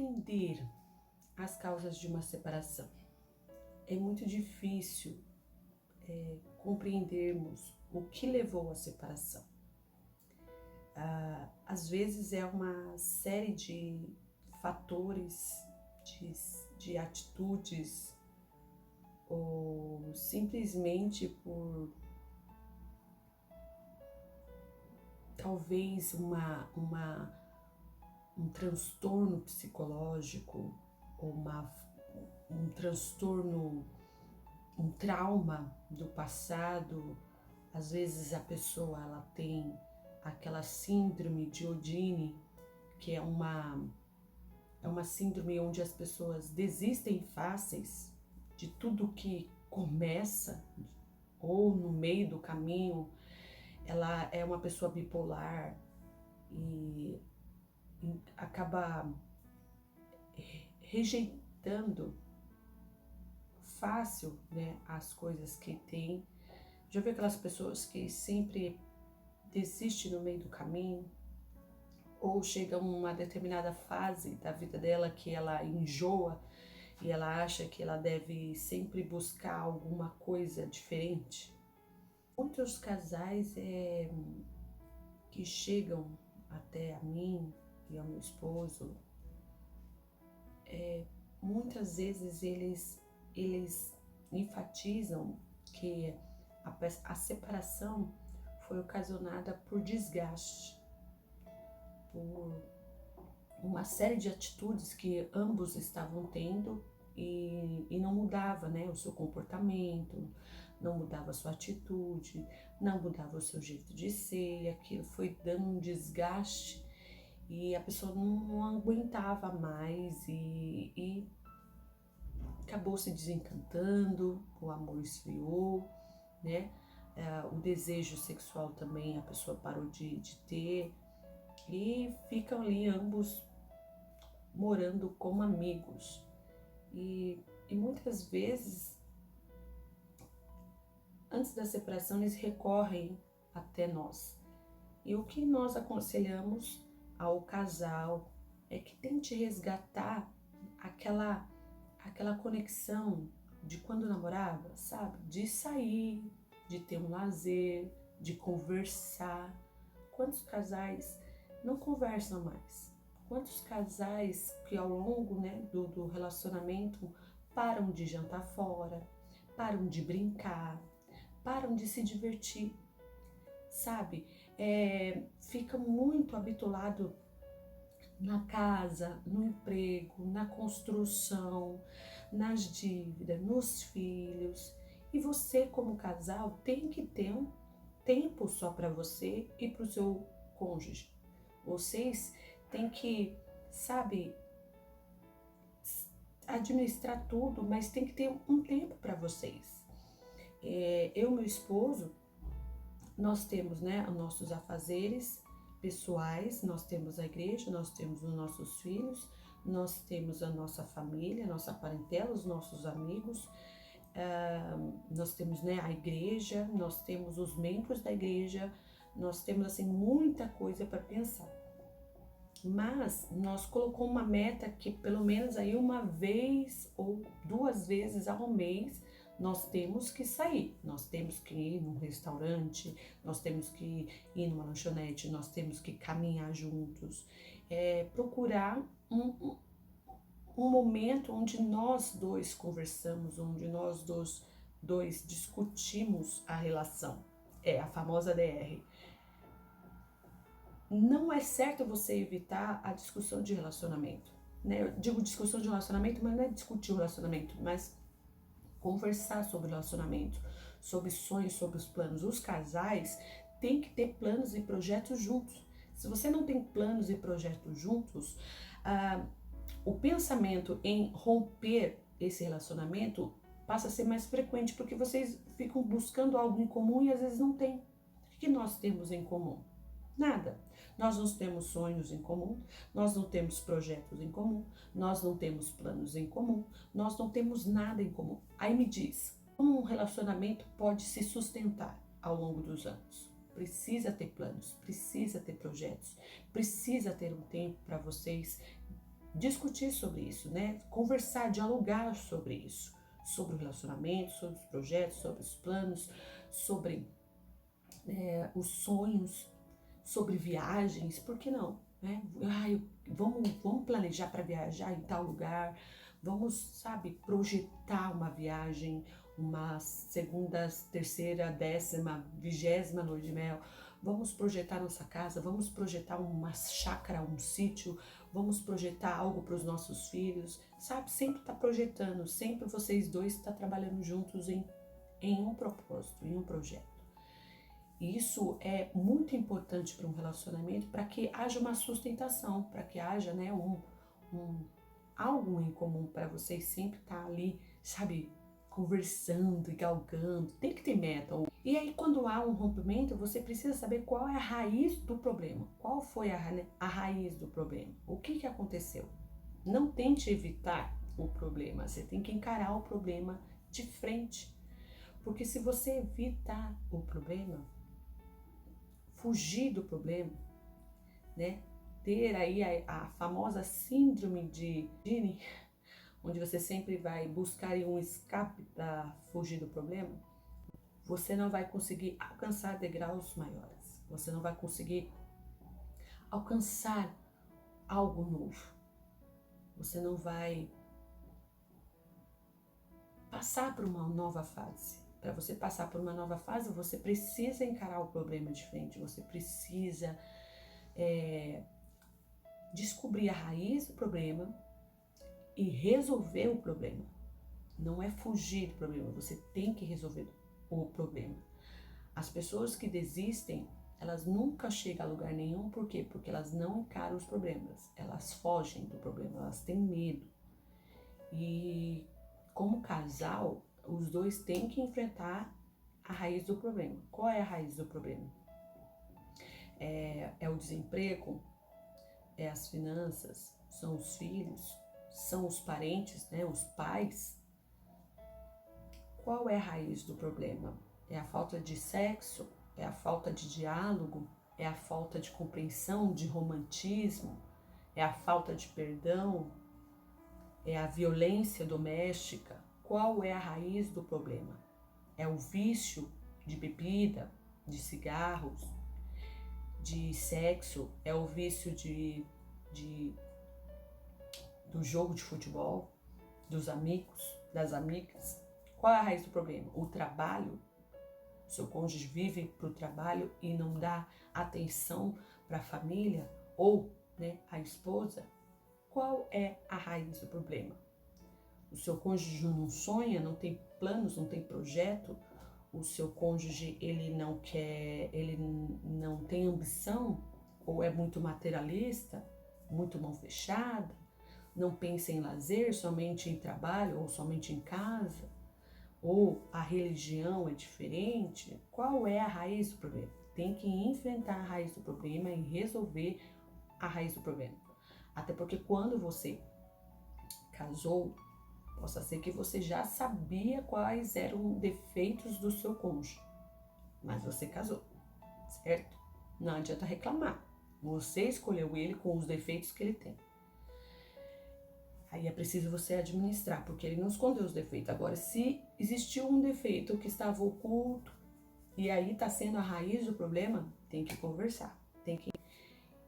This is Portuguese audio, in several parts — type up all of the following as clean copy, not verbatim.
Compreender as causas de uma separação. É muito difícil compreendermos o que levou à separação. Às vezes é uma série de fatores, de atitudes, ou simplesmente por talvez um transtorno psicológico, ou um transtorno, um trauma do passado. Às vezes a pessoa ela tem aquela síndrome de Odine, que é uma síndrome onde as pessoas desistem fáceis de tudo que começa, ou no meio do caminho. Ela é uma pessoa bipolar e acaba rejeitando fácil, né, as coisas que tem. Já viu aquelas pessoas que sempre desistem no meio do caminho? Ou chega uma determinada fase da vida dela que ela enjoa e ela acha que ela deve sempre buscar alguma coisa diferente? Muitos casais que chegam até a mim e ao meu esposo, muitas vezes eles enfatizam que a separação foi ocasionada por desgaste, por uma série de atitudes que ambos estavam tendo e não mudava, né, o seu comportamento, não mudava a sua atitude, não mudava o seu jeito de ser, e aquilo foi dando um desgaste e a pessoa não aguentava mais e acabou se desencantando, o amor esfriou, né? O desejo sexual também a pessoa parou de ter, e ficam ali ambos morando como amigos. E muitas vezes, antes da separação, eles recorrem até nós. E o que nós aconselhamos ao casal é que tente resgatar aquela conexão de quando namorava, sabe? De sair, de ter um lazer, de conversar. Quantos casais não conversam mais? Quantos casais que ao longo, né, do relacionamento param de jantar fora, param de brincar, param de se divertir, sabe? Fica muito habituado na casa, no emprego, na construção, nas dívidas, nos filhos. E você, como casal, tem que ter um tempo só para você e para o seu cônjuge. Vocês têm que, sabe, administrar tudo, mas tem que ter um tempo para vocês. Eu e meu esposo, nós temos, né, os nossos afazeres pessoais, nós temos a igreja, nós temos os nossos filhos, nós temos a nossa família, a nossa parentela, os nossos amigos, nós temos, né, a igreja, nós temos os membros da igreja, nós temos assim muita coisa para pensar. Mas nós colocamos uma meta que pelo menos aí uma vez ou 2 vezes ao mês nós temos que sair, nós temos que ir num restaurante, nós temos que ir numa lanchonete, nós temos que caminhar juntos, procurar um momento onde nós dois conversamos, onde nós dois discutimos a relação, a famosa DR. Não é certo você evitar a discussão de relacionamento, né? Eu digo discussão de relacionamento, mas não é discutir o relacionamento, mas conversar sobre o relacionamento, sobre sonhos, sobre os planos. Os casais têm que ter planos e projetos juntos. Se você não tem planos e projetos juntos, o pensamento em romper esse relacionamento passa a ser mais frequente, porque vocês ficam buscando algo em comum e às vezes não tem. O que nós temos em comum? Nada. Nós não temos sonhos em comum, nós não temos projetos em comum, nós não temos planos em comum, nós não temos nada em comum. Aí me diz, como um relacionamento pode se sustentar ao longo dos anos? Precisa ter planos, precisa ter projetos, precisa ter um tempo para vocês discutir sobre isso, né? Conversar, dialogar sobre isso, sobre o relacionamento, sobre os projetos, sobre os planos, sobre os sonhos, sobre viagens, por que não? Né? Vamos planejar para viajar em tal lugar, vamos, sabe, projetar uma viagem, uma segunda, terceira, 10ª, 20ª lua de mel, vamos projetar nossa casa, vamos projetar uma chácara, um sítio, vamos projetar algo para os nossos filhos, sabe, sempre tá projetando, sempre vocês dois tá trabalhando juntos em um propósito, em um projeto. Isso é muito importante para um relacionamento, para que haja uma sustentação, para que haja, né, algo em comum, para vocês sempre estar ali, sabe, conversando e galgando. Tem que ter meta. E aí, quando há um rompimento, você precisa saber qual é a raiz do problema. Qual foi a raiz do problema? O que aconteceu? Não tente evitar o problema, você tem que encarar o problema de frente. Porque se você evitar o problema, fugir do problema, né? Ter aí a famosa síndrome de Gini, onde você sempre vai buscar um escape para fugir do problema, você não vai conseguir alcançar degraus maiores. Você não vai conseguir alcançar algo novo. Você não vai passar por uma nova fase. Para você passar por uma nova fase, você precisa encarar o problema de frente, você precisa descobrir a raiz do problema e resolver o problema. Não é fugir do problema, você tem que resolver o problema. As pessoas que desistem, elas nunca chegam a lugar nenhum, por quê? Porque elas não encaram os problemas, elas fogem do problema, elas têm medo. E como casal, os dois têm que enfrentar a raiz do problema. Qual é a raiz do problema? É o desemprego? É as finanças? São os filhos? São os parentes, né? Os pais? Qual é a raiz do problema? É a falta de sexo? É a falta de diálogo? É a falta de compreensão, de romantismo? É a falta de perdão? É a violência doméstica? Qual é a raiz do problema? É o vício de bebida, de cigarros, de sexo? É o vício do jogo de futebol, dos amigos, das amigas? Qual é a raiz do problema? O trabalho? O seu cônjuge vive para o trabalho e não dá atenção para a família? Ou, né, a esposa? Qual é a raiz do problema? O seu cônjuge não sonha, não tem planos, não tem projeto? O seu cônjuge, ele não tem ambição? Ou é muito materialista, muito mão fechada? Não pensa em lazer, somente em trabalho ou somente em casa? Ou a religião é diferente? Qual é a raiz do problema? Tem que enfrentar a raiz do problema e resolver a raiz do problema. Até porque quando você casou, possa ser que você já sabia quais eram os defeitos do seu cônjuge, mas você casou, certo? Não adianta reclamar. Você escolheu ele com os defeitos que ele tem. Aí é preciso você administrar, porque ele não escondeu os defeitos. Agora, se existiu um defeito que estava oculto e aí está sendo a raiz do problema, tem que conversar.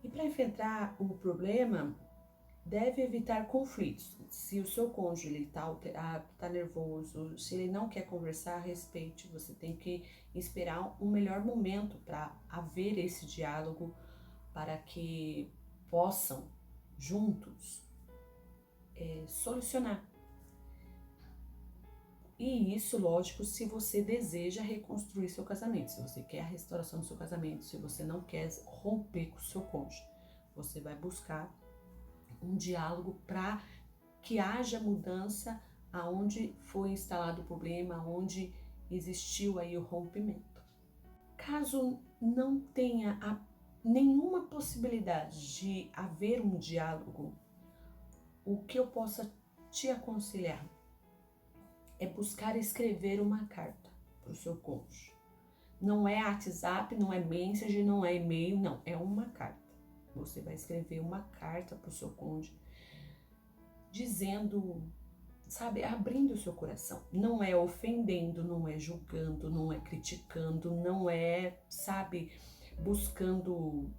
E para enfrentar o problema, deve evitar conflitos. Se o seu cônjuge está alterado, está nervoso, se ele não quer conversar, respeite. Você tem que esperar um melhor momento para haver esse diálogo, para que possam juntos solucionar. E isso, lógico, se você deseja reconstruir seu casamento, se você quer a restauração do seu casamento, se você não quer romper com o seu cônjuge, você vai buscar um diálogo para que haja mudança aonde foi instalado o problema, aonde existiu aí o rompimento. Caso não tenha nenhuma possibilidade de haver um diálogo, o que eu possa te aconselhar é buscar escrever uma carta para o seu cônjuge. Não é WhatsApp, não é message, não é e-mail, não, é uma carta. Você vai escrever uma carta para o seu cônjuge, dizendo, sabe, abrindo o seu coração. Não é ofendendo, não é julgando, não é criticando, não é, sabe, buscando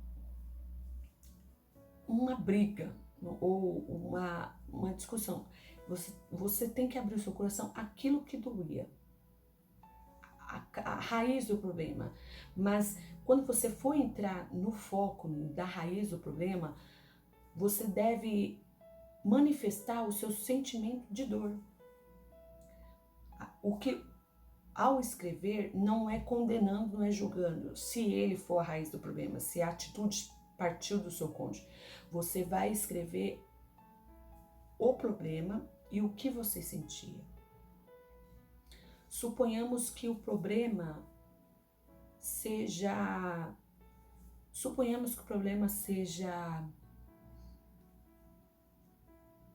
uma briga ou uma discussão. Você tem que abrir o seu coração aquilo que doía, a raiz do problema. Mas quando você for entrar no foco da raiz do problema, você deve manifestar o seu sentimento de dor. O que, ao escrever, não é condenando, não é julgando. Se ele for a raiz do problema, se a atitude partiu do seu cônjuge, você vai escrever o problema e o que você sentia. Suponhamos que o problema seja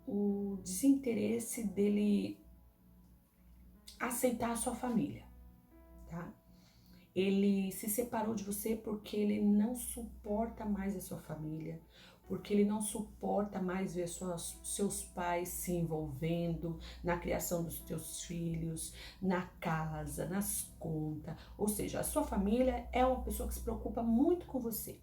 o desinteresse dele aceitar a sua família, tá? Ele se separou de você porque ele não suporta mais a sua família, porque ele não suporta mais ver seus pais se envolvendo na criação dos teus filhos, na casa, nas contas. Ou seja, a sua família é uma pessoa que se preocupa muito com você.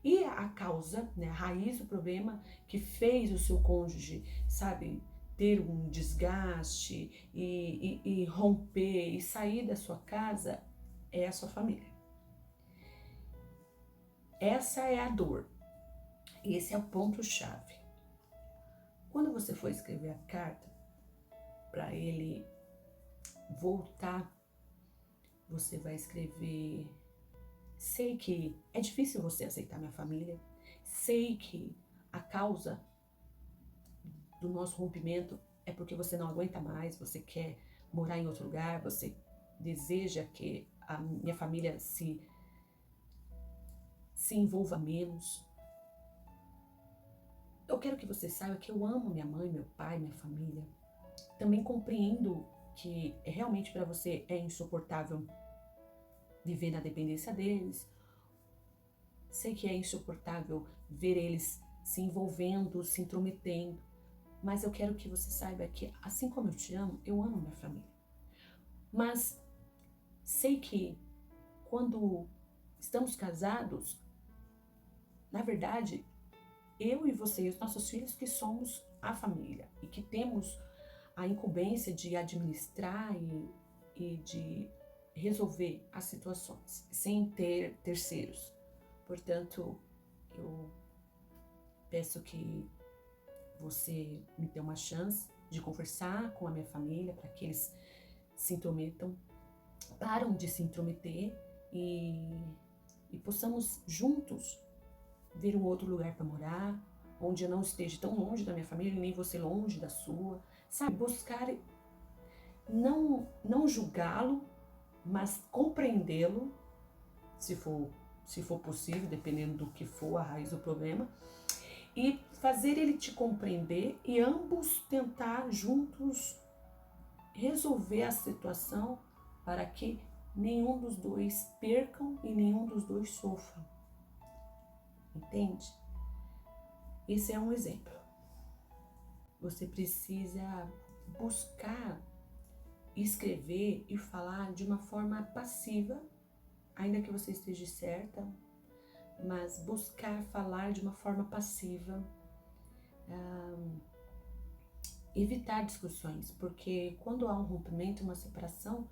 E a causa, né, a raiz do problema que fez o seu cônjuge, sabe, ter um desgaste e romper e sair da sua casa é a sua família. Essa é a dor. Esse é o ponto-chave. Quando você for escrever a carta para ele voltar, você vai escrever: sei que é difícil você aceitar minha família, sei que a causa do nosso rompimento é porque você não aguenta mais, você quer morar em outro lugar, você deseja que a minha família se envolva menos. Eu quero que você saiba que eu amo minha mãe, meu pai, minha família. Também compreendo que realmente para você é insuportável viver na dependência deles. Sei que é insuportável ver eles se envolvendo, se intrometendo. Mas eu quero que você saiba que, assim como eu te amo, eu amo minha família. Mas sei que quando estamos casados, na verdade, eu e você e os nossos filhos que somos a família e que temos a incumbência de administrar e de resolver as situações sem ter terceiros. Portanto, eu peço que você me dê uma chance de conversar com a minha família para que eles se intrometam, param de se intrometer e possamos juntos ver um outro lugar para morar, onde eu não esteja tão longe da minha família, nem você longe da sua, sabe? Buscar não julgá-lo, mas compreendê-lo, se for possível, dependendo do que for a raiz do problema, e fazer ele te compreender e ambos tentar juntos resolver a situação para que nenhum dos dois percam e nenhum dos dois sofra. Entende? Esse é um exemplo. Você precisa buscar escrever e falar de uma forma passiva, ainda que você esteja certa, mas buscar falar de uma forma passiva, evitar discussões, porque quando há um rompimento, uma separação,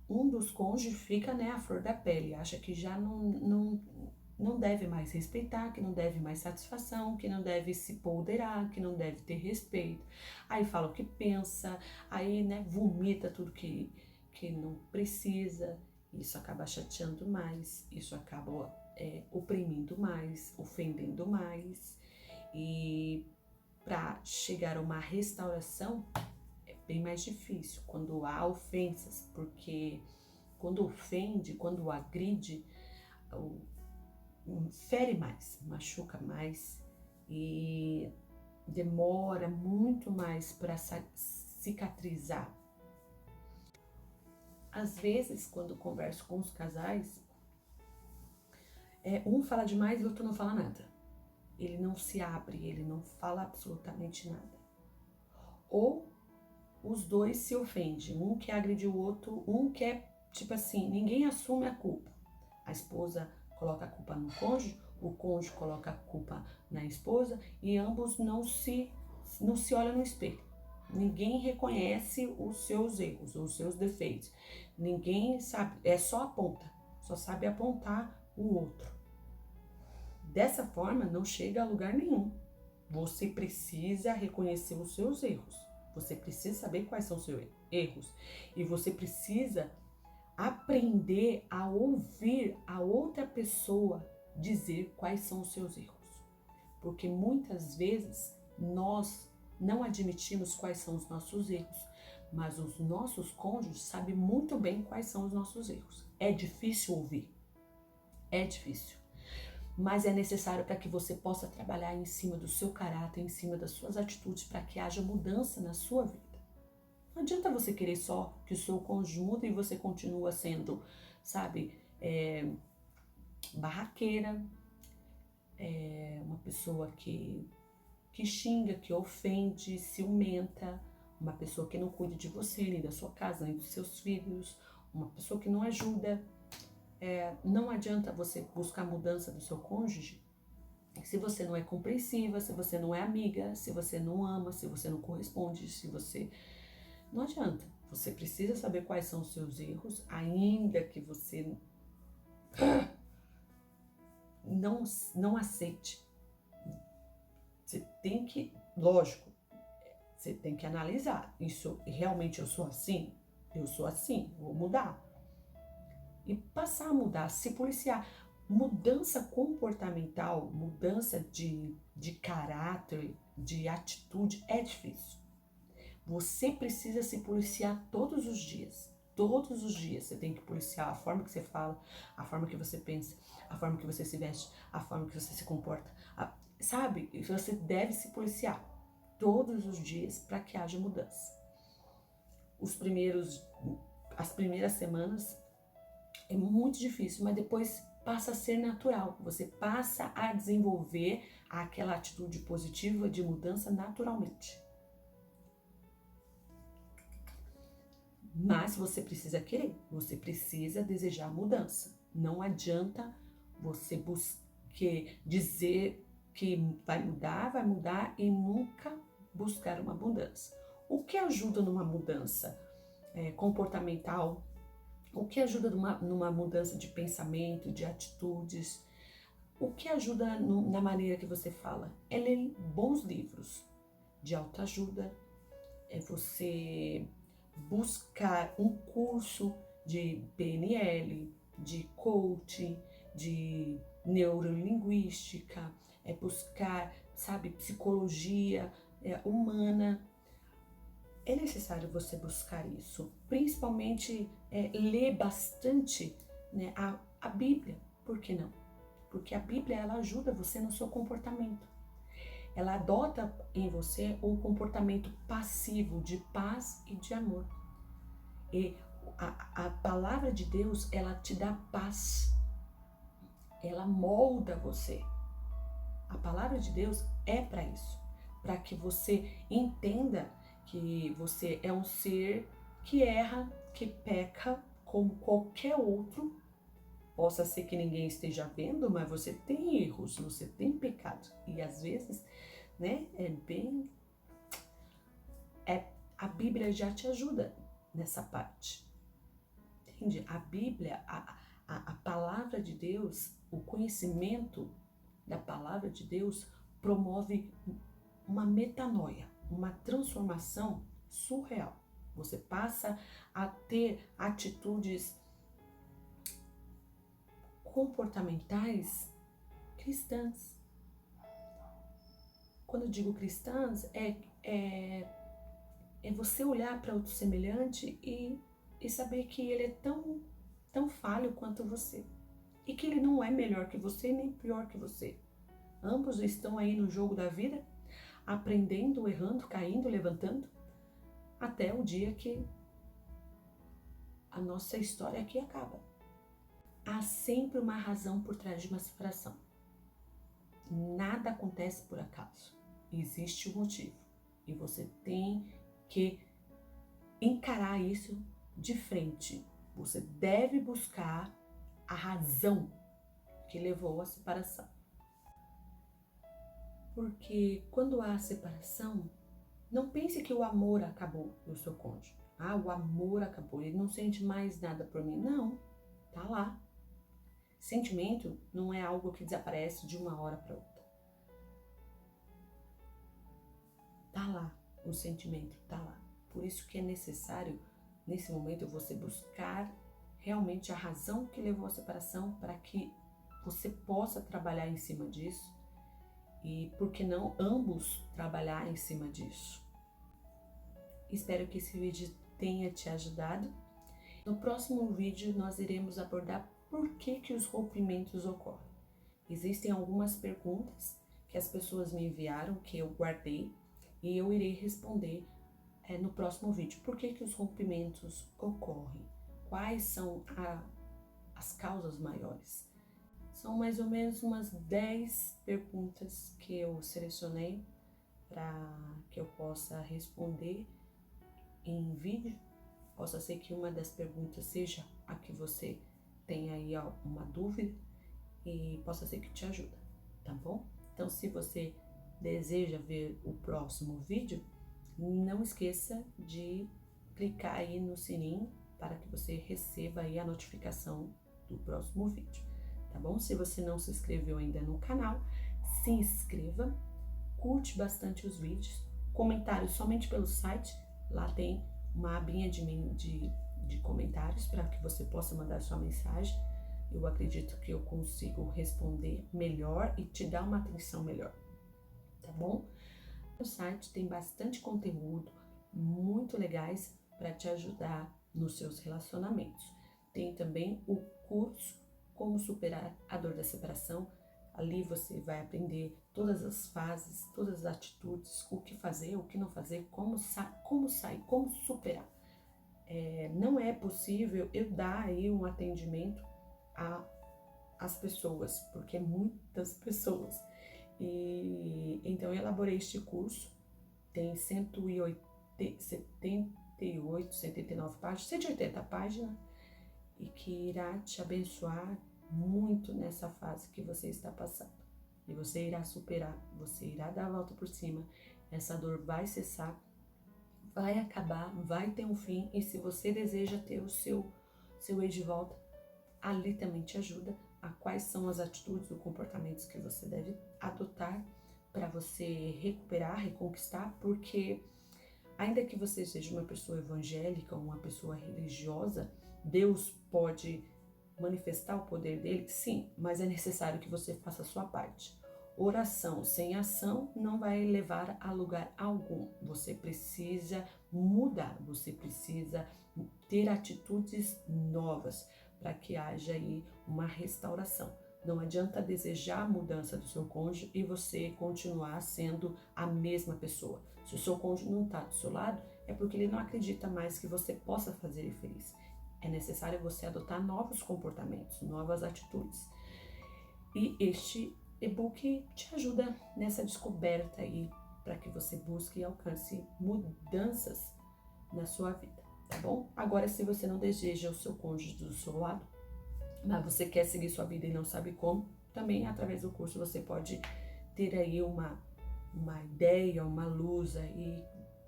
um dos cônjuges fica, né, à flor da pele, acha que já não deve mais respeitar, que não deve mais satisfação, que não deve se ponderar, que não deve ter respeito. Aí fala o que pensa, aí, né, vomita tudo que não precisa. Isso acaba chateando mais, isso acaba oprimindo mais, ofendendo mais. E para chegar a uma restauração é bem mais difícil quando há ofensas, porque quando ofende, quando agride, fere mais, machuca mais e demora muito mais para cicatrizar. Às vezes, quando converso com os casais, um fala demais e o outro não fala nada. ele não se abre, ele não fala absolutamente nada. Ou os dois se ofendem, um quer agredir o outro, um quer, tipo assim, ninguém assume a culpa. A esposa coloca a culpa no cônjuge, o cônjuge coloca a culpa na esposa e ambos não se olham no espelho. Ninguém reconhece os seus erros, os seus defeitos. Ninguém sabe, só aponta, só sabe apontar o outro. Dessa forma, não chega a lugar nenhum. Você precisa reconhecer os seus erros. Você precisa saber quais são os seus erros. E você precisa aprender a ouvir a outra pessoa dizer quais são os seus erros. Porque muitas vezes nós não admitimos quais são os nossos erros, mas os nossos cônjuges sabem muito bem quais são os nossos erros. É difícil ouvir, é difícil, mas é necessário para que você possa trabalhar em cima do seu caráter, em cima das suas atitudes, para que haja mudança na sua vida. Não adianta você querer só que o seu cônjuge mude e você continua sendo, sabe, barraqueira, uma pessoa que xinga, que ofende, ciumenta, uma pessoa que não cuida de você, nem da sua casa, nem dos seus filhos, uma pessoa que não ajuda. Não adianta você buscar a mudança do seu cônjuge se você não é compreensiva, se você não é amiga, se você não ama, se você não corresponde, se você... Não adianta. Você precisa saber quais são os seus erros, ainda que você não aceite. Você tem que, lógico, você tem que analisar. Isso realmente eu sou assim? Eu sou assim, vou mudar. E passar a mudar, se policiar. Mudança comportamental, mudança de caráter, de atitude é difícil. Você precisa se policiar todos os dias. Todos os dias você tem que policiar a forma que você fala, a forma que você pensa, a forma que você se veste, a forma que você se comporta. Sabe? Você deve se policiar todos os dias para que haja mudança. As primeiras semanas é muito difícil, mas depois passa a ser natural. Você passa a desenvolver aquela atitude positiva de mudança naturalmente. Mas você precisa querer, você precisa desejar mudança. Não adianta você dizer que vai mudar e nunca buscar uma mudança. O que ajuda numa mudança comportamental? O que ajuda numa mudança de pensamento, de atitudes? O que ajuda na maneira que você fala? É ler bons livros de autoajuda, é você buscar um curso de PNL, de coaching, de neurolinguística, é buscar, sabe, psicologia humana. É necessário você buscar isso, principalmente ler bastante, né, a Bíblia. Por que não? Porque a Bíblia ela ajuda você no seu comportamento. Ela adota em você um comportamento passivo de paz e de amor. E a palavra de Deus, ela te dá paz. Ela molda você. A palavra de Deus é para isso. Para que você entenda que você é um ser que erra, que peca como qualquer outro. Possa ser que ninguém esteja vendo, mas você tem erros, você tem pecado. E às vezes, né, a Bíblia já te ajuda nessa parte. Entende? A Bíblia, a palavra de Deus, o conhecimento da palavra de Deus promove uma metanoia, uma transformação surreal. Você passa a ter atitudes comportamentais cristãs. Quando eu digo cristãs, é você olhar para outro semelhante e saber que ele é tão falho quanto você. E que ele não é melhor que você, nem pior que você. Ambos estão aí no jogo da vida, aprendendo, errando, caindo, levantando, até o dia que a nossa história aqui acaba. Há sempre uma razão por trás de uma separação. Nada acontece por acaso. Existe um motivo. E você tem que encarar isso de frente. Você deve buscar a razão que levou à separação. Porque quando há separação, não pense que o amor acabou do seu cônjuge. Ah, o amor acabou, ele não sente mais nada por mim. Não, tá lá. Sentimento não é algo que desaparece de uma hora para outra. Tá lá, o sentimento tá lá. Por isso que é necessário, nesse momento, você buscar realmente a razão que levou à separação para que você possa trabalhar em cima disso e, por que não, ambos trabalhar em cima disso. Espero que esse vídeo tenha te ajudado. No próximo vídeo nós iremos abordar por que os rompimentos ocorrem. Existem algumas perguntas que as pessoas me enviaram, que eu guardei, e eu irei responder no próximo vídeo. Por que os rompimentos ocorrem? Quais são as causas maiores? São mais ou menos umas 10 perguntas que eu selecionei para que eu possa responder em vídeo. Possa ser que uma das perguntas seja a que você tenha aí uma dúvida e possa ser que te ajude, tá bom? Então, se você deseja ver o próximo vídeo, não esqueça de clicar aí no sininho para que você receba aí a notificação do próximo vídeo, tá bom? Se você não se inscreveu ainda no canal, se inscreva, curte bastante os vídeos, comentários somente pelo site, lá tem uma abinha de comentários para que você possa mandar sua mensagem. Eu acredito que eu consigo responder melhor e te dar uma atenção melhor, tá bom? No site tem bastante conteúdo, muito legais para te ajudar nos seus relacionamentos. Tem também o curso Como Superar a Dor da Separação. Ali você vai aprender todas as fases, todas as atitudes, o que fazer, o que não fazer, como sair, como superar. Não é possível eu dar aí um atendimento às pessoas, porque é muitas pessoas. E então eu elaborei este curso, tem 178, 189 páginas, 180 páginas, e que irá te abençoar muito nessa fase que você está passando. E você irá superar, você irá dar a volta por cima, essa dor vai cessar, vai acabar, vai ter um fim, e se você deseja ter o seu ex de volta, ali também te ajuda a quais são as atitudes ou comportamentos que você deve adotar para você recuperar, reconquistar, porque ainda que você seja uma pessoa evangélica ou uma pessoa religiosa, Deus pode manifestar o poder dele, sim, mas é necessário que você faça a sua parte. Oração sem ação não vai levar a lugar algum. Você precisa mudar, você precisa ter atitudes novas para que haja aí uma restauração. Não adianta desejar a mudança do seu cônjuge e você continuar sendo a mesma pessoa. Se o seu cônjuge não está do seu lado, é porque ele não acredita mais que você possa fazer ele feliz. É necessário você adotar novos comportamentos, novas atitudes. E este e-book te ajuda nessa descoberta aí, para que você busque e alcance mudanças na sua vida, tá bom? Agora, se você não deseja o seu cônjuge do seu lado, mas você quer seguir sua vida e não sabe como, também através do curso você pode ter aí uma ideia, uma luz aí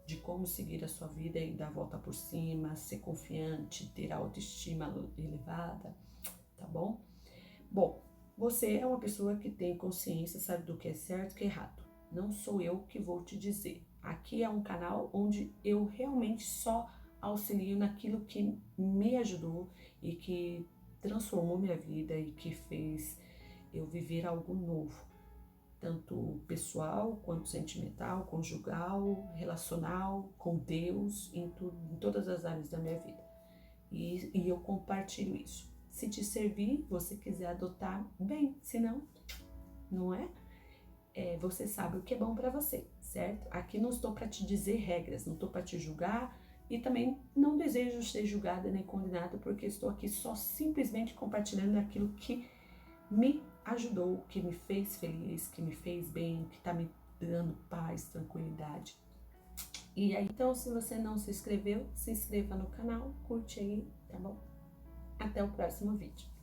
de como seguir a sua vida e dar a volta por cima, ser confiante, ter a autoestima elevada, tá bom? Bom, você é uma pessoa que tem consciência, sabe do que é certo e que é errado. Não sou eu que vou te dizer. Aqui é um canal onde eu realmente só auxilio naquilo que me ajudou e que transformou minha vida e que fez eu viver algo novo, tanto pessoal quanto sentimental, conjugal, relacional, com Deus, em todas as áreas da minha vida. E eu compartilho isso. Se te servir, você quiser adotar, bem, se não, não é? Você sabe o que é bom para você, certo? Aqui não estou para te dizer regras, não estou para te julgar e também não desejo ser julgada nem condenada, porque estou aqui só simplesmente compartilhando aquilo que me ajudou, que me fez feliz, que me fez bem, que tá me dando paz, tranquilidade. E aí, então, se você não se inscreveu, se inscreva no canal, curte aí, tá bom? Até o próximo vídeo.